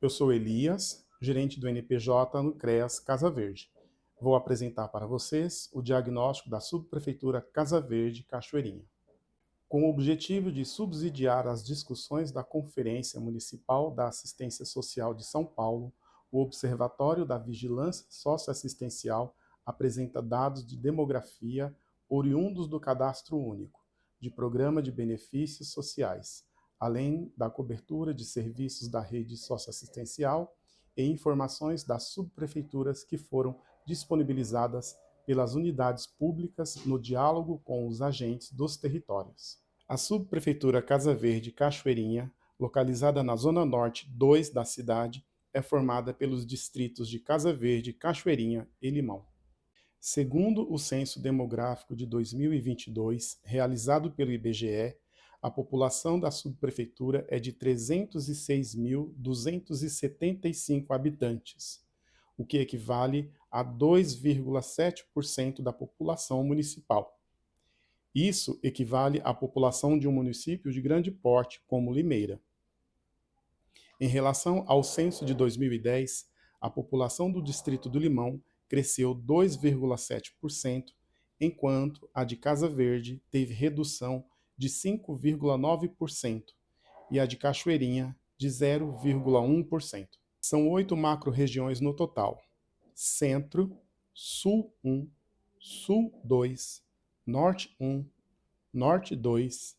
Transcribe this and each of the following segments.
Eu sou Elias, gerente do NPJ no CREAS Casa Verde. Vou apresentar para vocês o diagnóstico da Subprefeitura Casa Verde Cachoeirinha. Com o objetivo de subsidiar as discussões da Conferência Municipal da Assistência Social de São Paulo, o Observatório da Vigilância Socioassistencial apresenta dados de demografia oriundos do Cadastro Único, de Programa de Benefícios Sociais, além da cobertura de serviços da rede socioassistencial e informações das subprefeituras que foram disponibilizadas pelas unidades públicas no diálogo com os agentes dos territórios. A subprefeitura Casa Verde Cachoeirinha, localizada na Zona Norte 2 da cidade, é formada pelos distritos de Casa Verde, Cachoeirinha e Limão. Segundo o Censo Demográfico de 2022, realizado pelo IBGE, a população da subprefeitura é de 306.275 habitantes, o que equivale a 2,7% da população municipal. Isso equivale à população de um município de grande porte, como Limeira. Em relação ao censo de 2010, a população do distrito do Limão cresceu 2,7%, enquanto a de Casa Verde teve redução de 5,9% e a de Cachoeirinha de 0,1%. São 8 macro-regiões no total: Centro, Sul 1, Sul 2, Norte 1, Norte 2,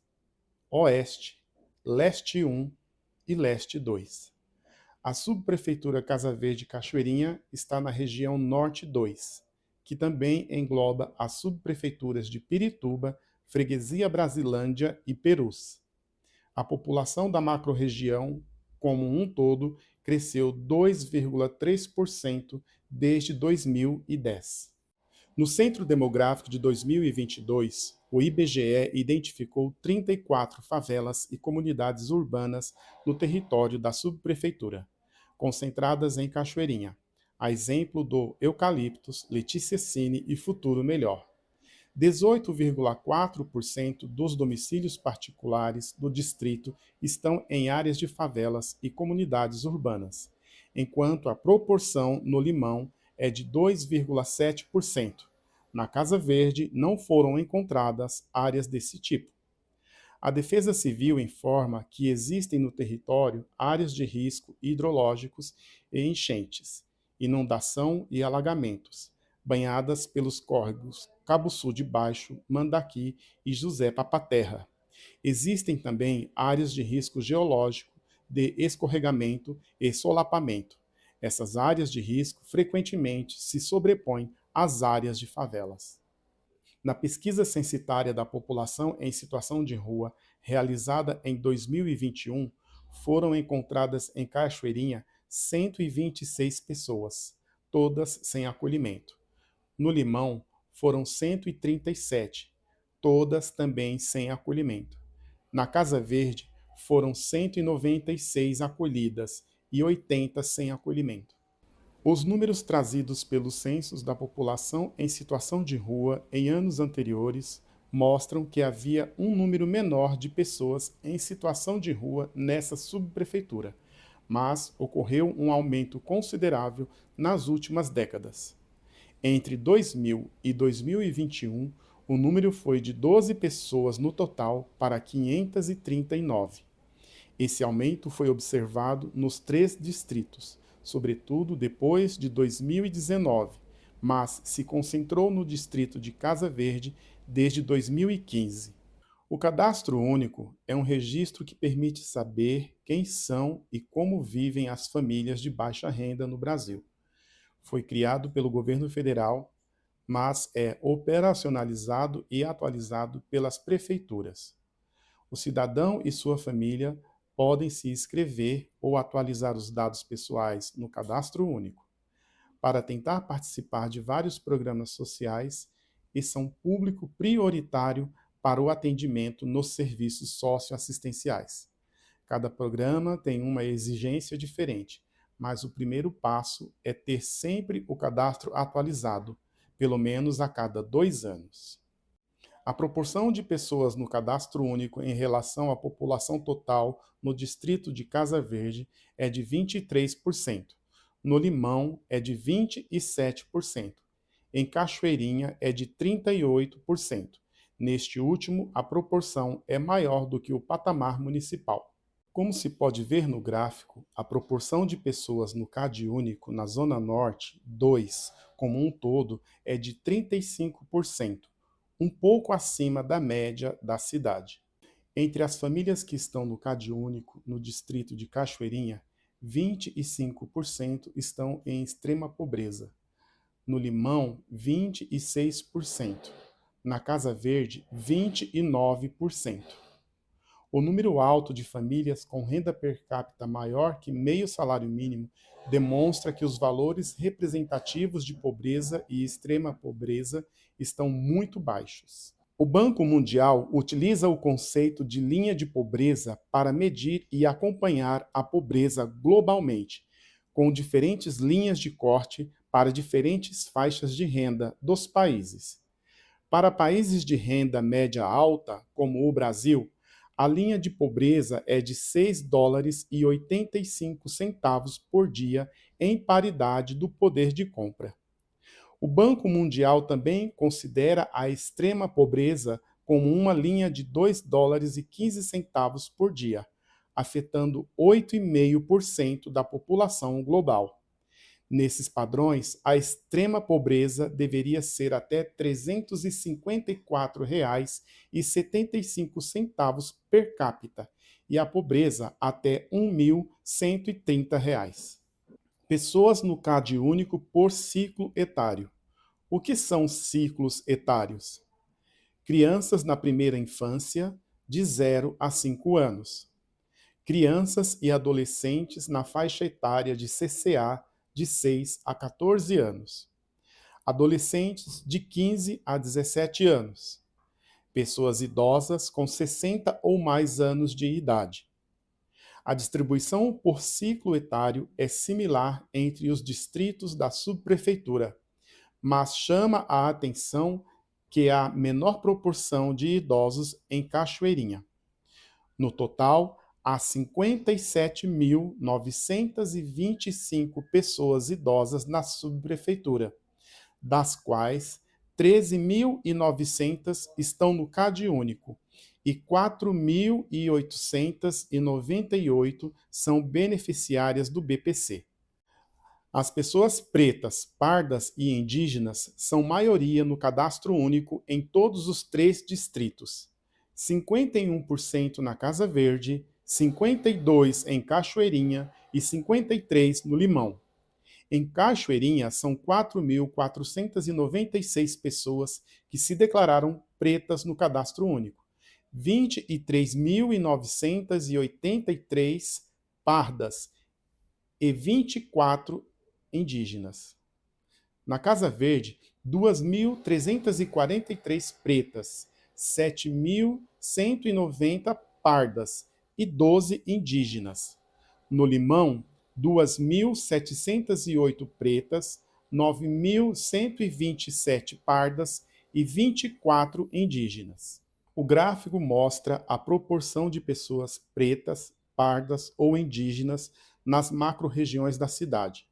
Oeste, Leste 1 e Leste 2. A subprefeitura Casa Verde Cachoeirinha está na região Norte 2, que também engloba as subprefeituras de Pirituba, Freguesia Brasilândia e Perus. A população da macro-região, como um todo, cresceu 2,3% desde 2010. No Centro Demográfico de 2022, o IBGE identificou 34 favelas e comunidades urbanas no território da subprefeitura, concentradas em Cachoeirinha, a exemplo do Eucaliptos, Letícia Cine e Futuro Melhor. 18,4% dos domicílios particulares do distrito estão em áreas de favelas e comunidades urbanas, enquanto a proporção no Limão é de 2,7%. Na Casa Verde não foram encontradas áreas desse tipo. A Defesa Civil informa que existem no território áreas de risco hidrológicos e enchentes, inundação e alagamentos, banhadas pelos córregos Cabuçu de Baixo, Mandaqui e José Papaterra. Existem também áreas de risco geológico, de escorregamento e solapamento. Essas áreas de risco frequentemente se sobrepõem às áreas de favelas. Na pesquisa censitária da população em situação de rua, realizada em 2021, foram encontradas em Cachoeirinha 126 pessoas, todas sem acolhimento. No Limão, foram 137, todas também sem acolhimento. Na Casa Verde, foram 196 acolhidas e 80 sem acolhimento. Os números trazidos pelos censos da população em situação de rua em anos anteriores mostram que havia um número menor de pessoas em situação de rua nessa subprefeitura, mas ocorreu um aumento considerável nas últimas décadas. Entre 2000 e 2021, o número foi de 12 pessoas no total para 539. Esse aumento foi observado nos 3 distritos, sobretudo depois de 2019, mas se concentrou no distrito de Casa Verde desde 2015. O Cadastro Único é um registro que permite saber quem são e como vivem as famílias de baixa renda no Brasil. Foi criado pelo governo federal, mas é operacionalizado e atualizado pelas prefeituras. O cidadão e sua família podem se inscrever ou atualizar os dados pessoais no Cadastro Único, para tentar participar de vários programas sociais e são público prioritário para o atendimento nos serviços socioassistenciais. Cada programa tem uma exigência diferente, mas o primeiro passo é ter sempre o cadastro atualizado, pelo menos a cada 2 anos. A proporção de pessoas no cadastro único em relação à população total no distrito de Casa Verde é de 23%. No Limão é de 27%. Em Cachoeirinha é de 38%. Neste último, a proporção é maior do que o patamar municipal. Como se pode ver no gráfico, a proporção de pessoas no CAD único na Zona Norte 2, como um todo, é de 35%, um pouco acima da média da cidade. Entre as famílias que estão no CAD único no distrito de Cachoeirinha, 25% estão em extrema pobreza. No Limão, 26%. Na Casa Verde, 29%. O número alto de famílias com renda per capita maior que meio salário mínimo demonstra que os valores representativos de pobreza e extrema pobreza estão muito baixos. O Banco Mundial utiliza o conceito de linha de pobreza para medir e acompanhar a pobreza globalmente, com diferentes linhas de corte para diferentes faixas de renda dos países. Para países de renda média alta, como o Brasil, a linha de pobreza é de 6 dólares e 85 centavos por dia, em paridade do poder de compra. O Banco Mundial também considera a extrema pobreza como uma linha de 2 dólares e 15 centavos por dia, afetando 8,5% da população global. Nesses padrões, a extrema pobreza deveria ser até R$ 354,75 per capita e a pobreza até R$ 1.130. Pessoas no CAD único por ciclo etário. O que são ciclos etários? Crianças na primeira infância, de 0 a 5 anos. Crianças e adolescentes na faixa etária de CCA, de 6 a 14 anos. Adolescentes de 15 a 17 anos. Pessoas idosas com 60 ou mais anos de idade. A distribuição por ciclo etário é similar entre os distritos da subprefeitura, mas chama a atenção que há menor proporção de idosos em Cachoeirinha. No total, há 57.925 pessoas idosas na subprefeitura, das quais 13.900 estão no CAD único e 4.898 são beneficiárias do BPC. As pessoas pretas, pardas e indígenas são maioria no cadastro único em todos os 3 distritos. 51% na Casa Verde, 52% em Cachoeirinha e 53% no Limão. Em Cachoeirinha, são 4.496 pessoas que se declararam pretas no cadastro único, 23.983 pardas e 24 indígenas. Na Casa Verde, 2.343 pretas, 7.190 pardas e 12 indígenas. No Limão, 2.708 pretas, 9.127 pardas e 24 indígenas. O gráfico mostra a proporção de pessoas pretas, pardas ou indígenas nas macro-regiões da cidade.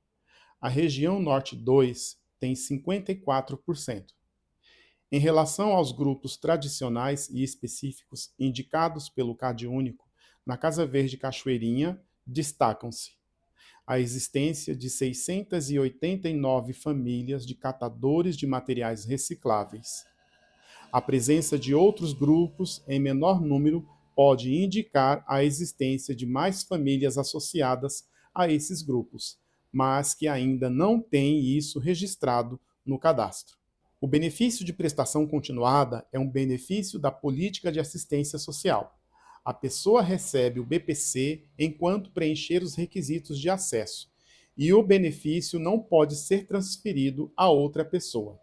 A região Norte 2 tem 54%. Em relação aos grupos tradicionais e específicos indicados pelo CAD único, na Casa Verde Cachoeirinha, destacam-se a existência de 689 famílias de catadores de materiais recicláveis. A presença de outros grupos em menor número pode indicar a existência de mais famílias associadas a esses grupos, mas que ainda não têm isso registrado no cadastro. O benefício de prestação continuada é um benefício da política de assistência social. A pessoa recebe o BPC enquanto preencher os requisitos de acesso, e o benefício não pode ser transferido a outra pessoa.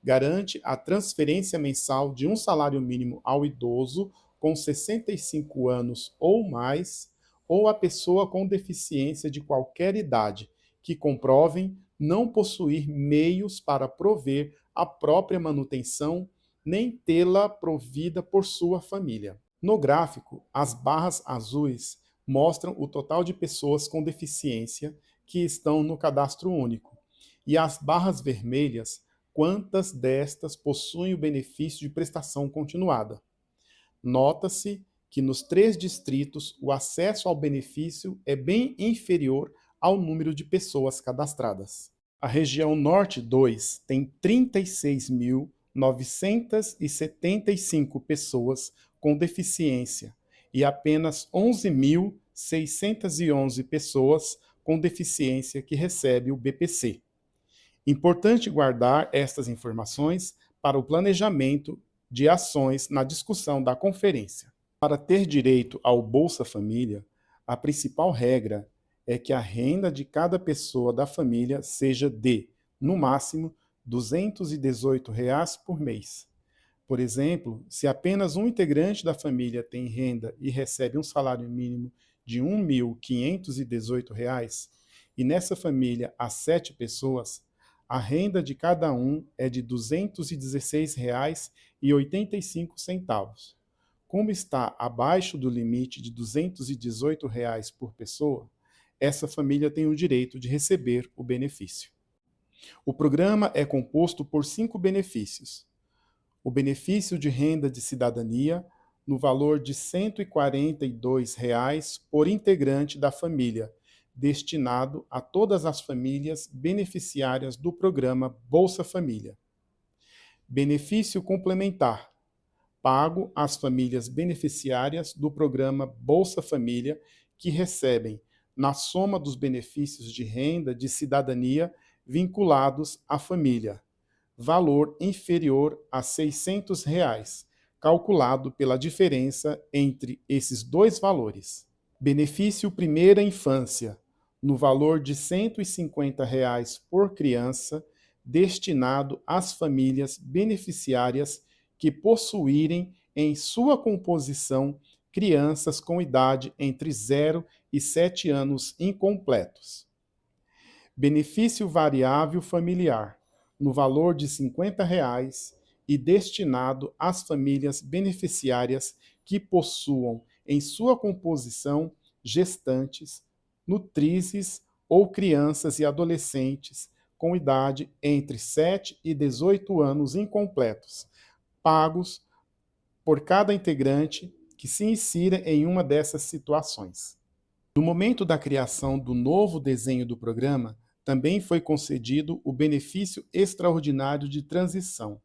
Garante a transferência mensal de um salário mínimo ao idoso com 65 anos ou mais, ou a pessoa com deficiência de qualquer idade, que comprovem não possuir meios para prover a própria manutenção nem tê-la provida por sua família. No gráfico, as barras azuis mostram o total de pessoas com deficiência que estão no cadastro único, e as barras vermelhas, quantas destas possuem o benefício de prestação continuada. Nota-se que nos 3 distritos o acesso ao benefício é bem inferior ao número de pessoas cadastradas. A região Norte 2 tem 36.975 pessoas com deficiência e apenas 11.611 pessoas com deficiência que recebem o BPC. Importante guardar estas informações para o planejamento de ações na discussão da conferência. Para ter direito ao Bolsa Família, a principal regra é que a renda de cada pessoa da família seja de, no máximo, R$ 218 por mês. Por exemplo, se apenas um integrante da família tem renda e recebe um salário mínimo de R$ 1.518, e nessa família há 7 pessoas, a renda de cada um é de R$ 216,85. Como está abaixo do limite de R$ 218 por pessoa, essa família tem o direito de receber o benefício. O programa é composto por 5 benefícios. O benefício de renda de cidadania, no valor de R$ 142 por integrante da família, destinado a todas as famílias beneficiárias do programa Bolsa Família. Benefício complementar, pago às famílias beneficiárias do programa Bolsa Família que recebem, na soma dos benefícios de renda de cidadania vinculados à família, valor inferior a R$ 600, calculado pela diferença entre esses dois valores. Benefício Primeira Infância, no valor de R$ 150 por criança, destinado às famílias beneficiárias que possuírem em sua composição crianças com idade entre 0 e 7 anos incompletos. Benefício Variável Familiar, no valor de R$ 50 e destinado às famílias beneficiárias que possuam em sua composição gestantes, nutrizes ou crianças e adolescentes com idade entre 7 e 18 anos incompletos, pagos por cada integrante que se insira em uma dessas situações. No momento da criação do novo desenho do programa, também foi concedido o benefício extraordinário de transição,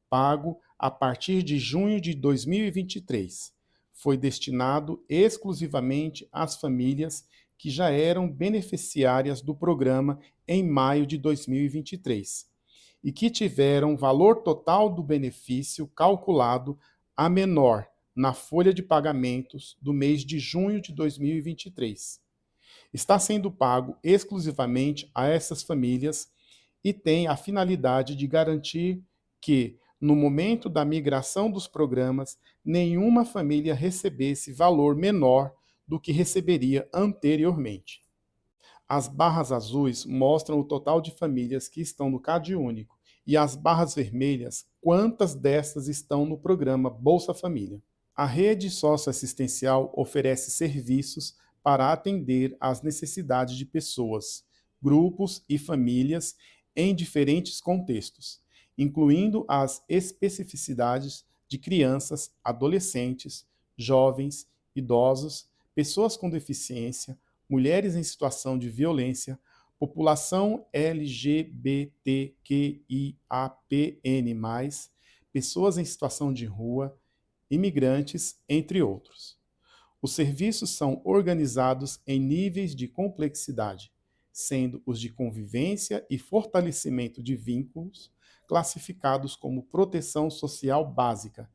pago a partir de junho de 2023. Foi destinado exclusivamente às famílias que já eram beneficiárias do programa em maio de 2023 e que tiveram valor total do benefício calculado a menor na folha de pagamentos do mês de junho de 2023. Está sendo pago exclusivamente a essas famílias e tem a finalidade de garantir que, no momento da migração dos programas, nenhuma família recebesse valor menor do que receberia anteriormente. As barras azuis mostram o total de famílias que estão no CadÚnico e as barras vermelhas, quantas destas estão no programa Bolsa Família. A rede socioassistencial oferece serviços para atender às necessidades de pessoas, grupos e famílias em diferentes contextos, incluindo as especificidades de crianças, adolescentes, jovens, idosos, pessoas com deficiência, mulheres em situação de violência, população LGBTQIAPN+, pessoas em situação de rua, imigrantes, entre outros. Os serviços são organizados em níveis de complexidade, sendo os de convivência e fortalecimento de vínculos classificados como proteção social básica,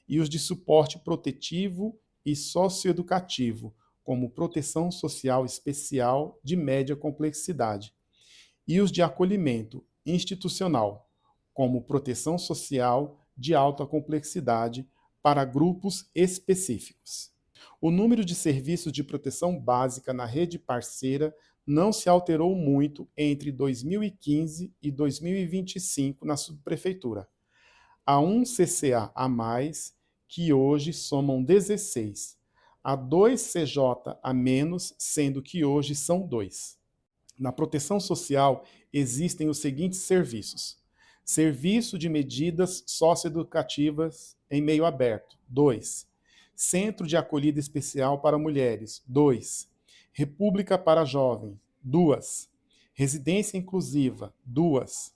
e os de suporte protetivo e socioeducativo, como proteção social especial de média complexidade, e os de acolhimento institucional, como proteção social de alta complexidade para grupos específicos. O número de serviços de proteção básica na rede parceira não se alterou muito entre 2015 e 2025 na subprefeitura. a 1 CCA a mais, que hoje somam 16, a 2 CJ a menos, sendo que hoje são 2. Na proteção social existem os seguintes serviços: Serviço de Medidas Socioeducativas em Meio Aberto, 2. Centro de Acolhida Especial para Mulheres, 2. República para Jovens, 2. Residência Inclusiva, 2.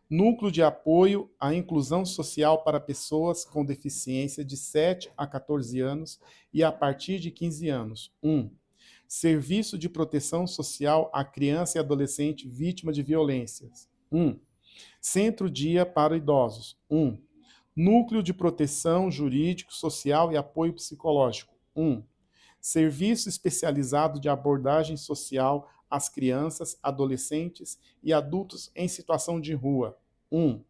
Núcleo de Apoio à Inclusão Social para Pessoas com Deficiência de 7 a 14 anos e a partir de 15 anos, 1. Serviço de Proteção Social à Criança e Adolescente Vítima de Violências, 1. Centro-Dia para Idosos, 1. Núcleo de Proteção Jurídico, Social e Apoio Psicológico, 1. Serviço Especializado de Abordagem Social às Crianças, Adolescentes e Adultos em Situação de Rua, 1.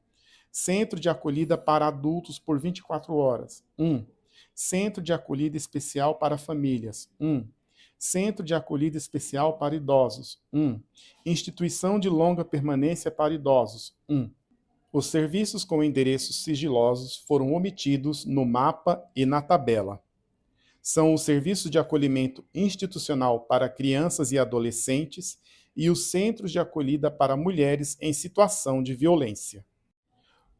Centro de Acolhida para Adultos por 24 horas, 1. Centro de Acolhida Especial para Famílias, 1. Centro de Acolhida Especial para Idosos, 1. Instituição de Longa Permanência para Idosos, 1. Os serviços com endereços sigilosos foram omitidos no mapa e na tabela. São os serviços de acolhimento institucional para crianças e adolescentes e os centros de acolhida para mulheres em situação de violência.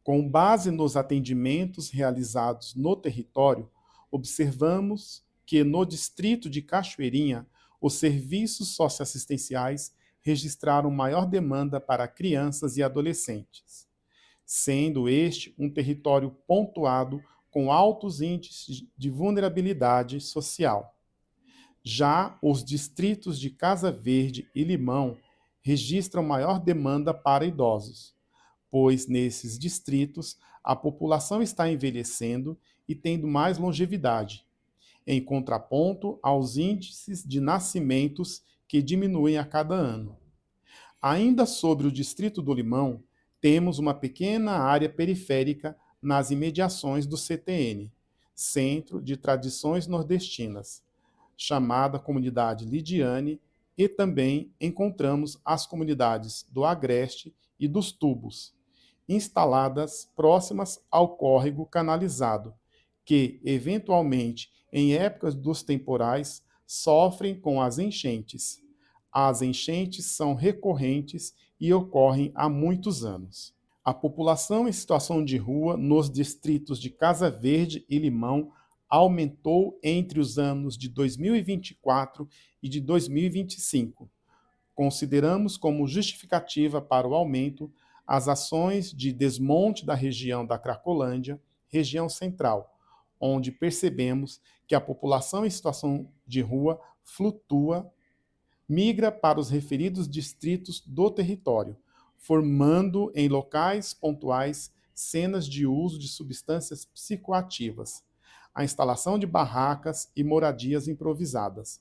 Com base nos atendimentos realizados no território, observamos que no distrito de Cachoeirinha, os serviços socioassistenciais registraram maior demanda para crianças e adolescentes, sendo este um território pontuado com altos índices de vulnerabilidade social. Já os distritos de Casa Verde e Limão registram maior demanda para idosos, pois nesses distritos a população está envelhecendo e tendo mais longevidade, em contraponto aos índices de nascimentos que diminuem a cada ano. Ainda sobre o distrito do Limão, temos uma pequena área periférica nas imediações do CTN, Centro de Tradições Nordestinas, chamada Comunidade Lidiane, e também encontramos as comunidades do Agreste e dos Tubos, instaladas próximas ao córrego canalizado, que, eventualmente, em épocas dos temporais, sofrem com as enchentes. As enchentes são recorrentes e ocorrem há muitos anos. A população em situação de rua nos distritos de Casa Verde e Limão aumentou entre os anos de 2024 e de 2025. Consideramos como justificativa para o aumento as ações de desmonte da região da Cracolândia, região central, onde percebemos que a população em situação de rua flutua, migra para os referidos distritos do território, formando em locais pontuais cenas de uso de substâncias psicoativas, a instalação de barracas e moradias improvisadas.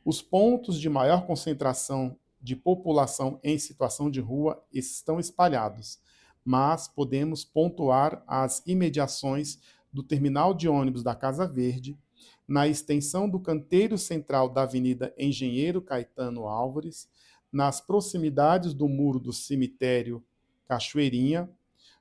Os pontos de maior concentração de população em situação de rua estão espalhados, mas podemos pontuar as imediações do terminal de ônibus da Casa Verde, na extensão do canteiro central da Avenida Engenheiro Caetano Álvares, nas proximidades do muro do cemitério Cachoeirinha,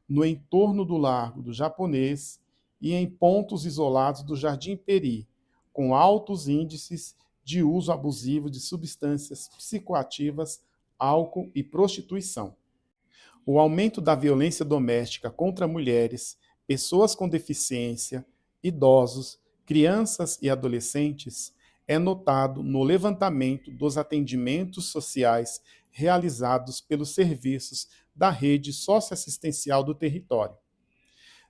no entorno do Largo do Japonês e em pontos isolados do Jardim Peri, com altos índices de uso abusivo de substâncias psicoativas, álcool e prostituição. O aumento da violência doméstica contra mulheres, pessoas com deficiência, idosos, crianças e adolescentes é notado no levantamento dos atendimentos sociais realizados pelos serviços da rede socioassistencial do território.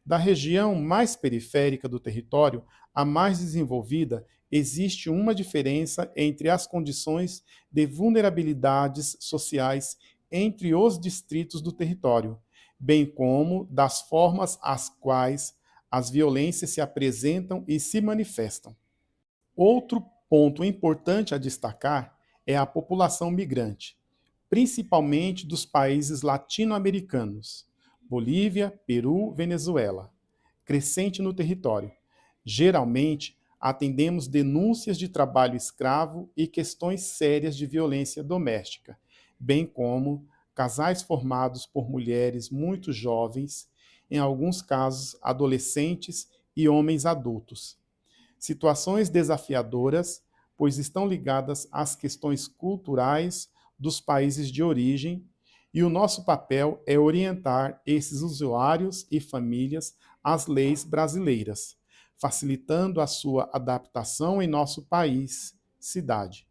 Da região mais periférica do território à mais desenvolvida, existe uma diferença entre as condições de vulnerabilidades sociais entre os distritos do território, bem como das formas às quais as violências se apresentam e se manifestam. Outro ponto importante a destacar é a população migrante, principalmente dos países latino-americanos, Bolívia, Peru, Venezuela, crescente no território. Geralmente, atendemos denúncias de trabalho escravo e questões sérias de violência doméstica, bem como casais formados por mulheres muito jovens em alguns casos, adolescentes e homens adultos. Situações desafiadoras, pois estão ligadas às questões culturais dos países de origem, e o nosso papel é orientar esses usuários e famílias às leis brasileiras, facilitando a sua adaptação em nosso país, cidade.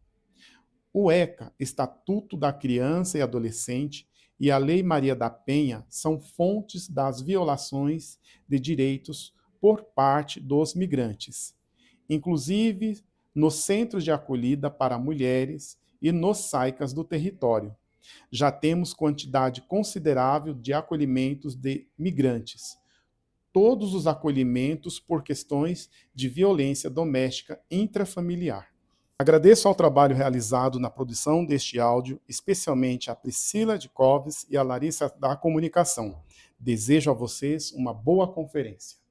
O ECA, Estatuto da Criança e Adolescente, e a Lei Maria da Penha são fontes das violações de direitos por parte dos migrantes, inclusive nos centros de acolhida para mulheres e nos SAICAS do território. Já temos quantidade considerável de acolhimentos de migrantes, todos os acolhimentos por questões de violência doméstica intrafamiliar. Agradeço ao trabalho realizado na produção deste áudio, especialmente a Priscila de Coves e a Larissa da Comunicação. Desejo a vocês uma boa conferência.